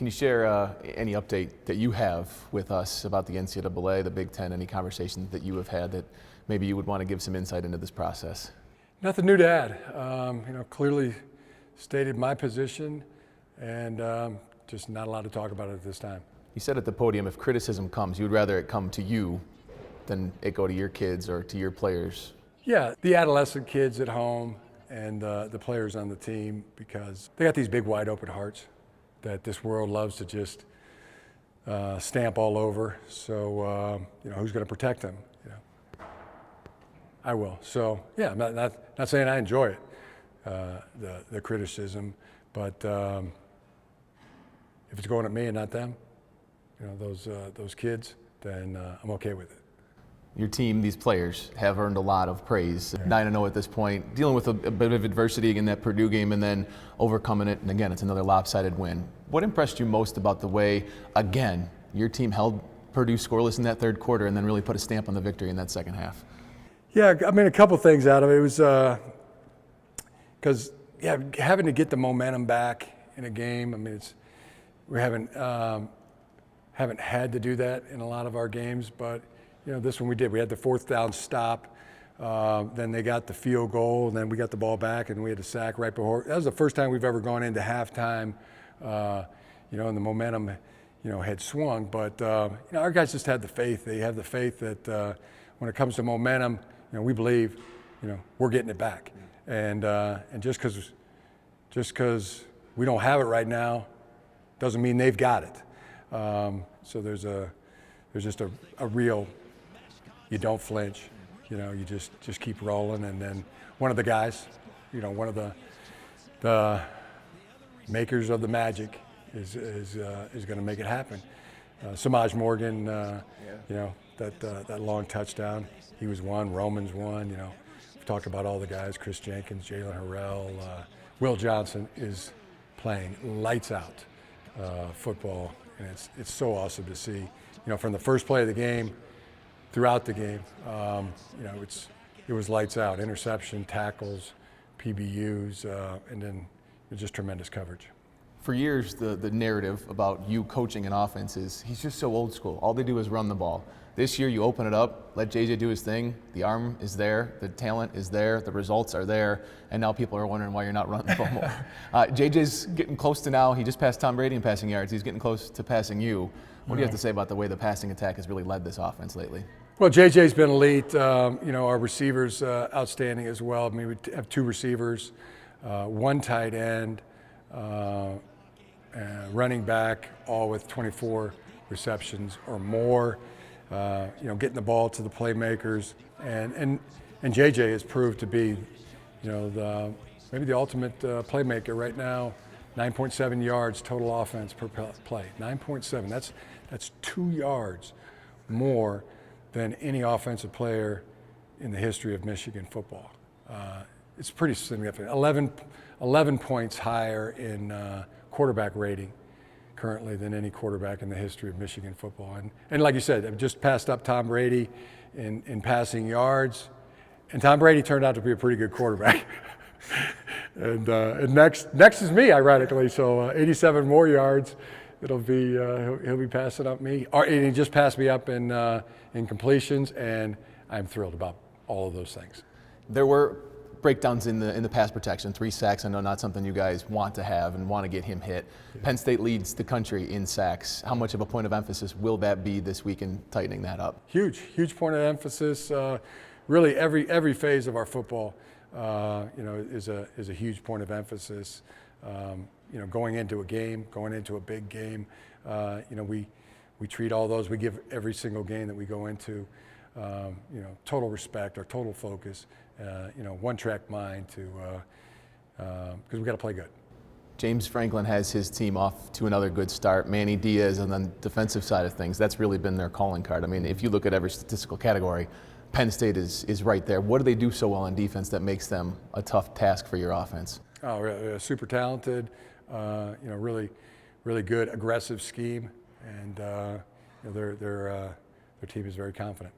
Can you share any update that you have with us about the NCAA, the Big Ten, any conversations that you have had that maybe you would want to give some insight into this process? Nothing new to add. Clearly stated my position, and just not allowed to talk about it at this time. You said at the podium, if criticism comes, you'd rather it come to you than it go to your kids or to your players. Yeah, the adolescent kids at home and the players on the team, because they got these big, wide open hearts that this world loves to just stamp all over. So, who's going to protect them? I will. So, yeah, I'm not saying I enjoy it, the criticism, but if it's going at me and not them, those kids, then I'm okay with it. Your team, these players, have earned a lot of praise. 9-0 at this point, dealing with a bit of adversity in that Purdue game and then overcoming it. And again, it's another lopsided win. What impressed you most about the way, again, your team held Purdue scoreless in that third quarter and then really put a stamp on the victory in that second half? Yeah, I mean, a couple things out of it. It was because, having to get the momentum back in a game. I mean, we haven't had to do that in a lot of our games, but this one we did. We had the fourth down stop, then they got the field goal, and then we got the ball back, and we had a sack right before. That was the first time we've ever gone into halftime, and the momentum, had swung. But our guys just had the faith. They have the faith that when it comes to momentum, we believe, we're getting it back, and just because we don't have it right now, doesn't mean they've got it. So there's just a real. You don't flinch, you just keep rolling, and then one of the guys, one of the makers of the magic is going to make it happen. Samaj Morgan, that long touchdown, he was one. Roman's one. We've talked about all the guys: Chris Jenkins, Jalen Harrell, Will Johnson is playing lights out football, and it's so awesome to see. From the first play of the game. Throughout the game, it was lights out, interception, tackles, PBUs, and then just tremendous coverage. For years, the narrative about you coaching an offense is he's just so old school. All they do is run the ball. This year, you open it up, let JJ do his thing. The arm is there, the talent is there, the results are there, and now people are wondering why you're not running the ball more. JJ's getting close to now. He just passed Tom Brady in passing yards. He's getting close to passing you. What do you have to say about the way the passing attack has really led this offense lately? Well, JJ's been elite. Our receivers outstanding as well. I mean, we have two receivers, one tight end, running back, all with 24 receptions or more. Getting the ball to the playmakers, and JJ has proved to be, maybe the ultimate playmaker right now. 9.7 yards total offense per play. 9.7. That's 2 yards more than any offensive player in the history of Michigan football. It's pretty significant. 11 points higher in quarterback rating currently than any quarterback in the history of Michigan football. And like you said, I've just passed up Tom Brady in passing yards, and Tom Brady turned out to be a pretty good quarterback. and next is me, ironically. So 87 more yards. It'll be he'll be passing up me, and he just passed me up in completions, and I'm thrilled about all of those things. There were breakdowns in the pass protection. 3 sacks, I know not something you guys want to have and want to get him hit. Yeah. Penn State leads the country in sacks. How much of a point of emphasis will that be this week in tightening that up? Huge point of emphasis. Really, every phase of our football, is a huge point of emphasis. Going into a game, going into a big game, we treat all those. We give every single game that we go into, total respect, our total focus, one-track mind because we got to play good. James Franklin has his team off to another good start. Manny Diaz on the defensive side of things, that's really been their calling card. I mean, if you look at every statistical category, Penn State is right there. What do they do so well on defense that makes them a tough task for your offense? Oh, really, super talented, really good, aggressive scheme, and their team is very confident.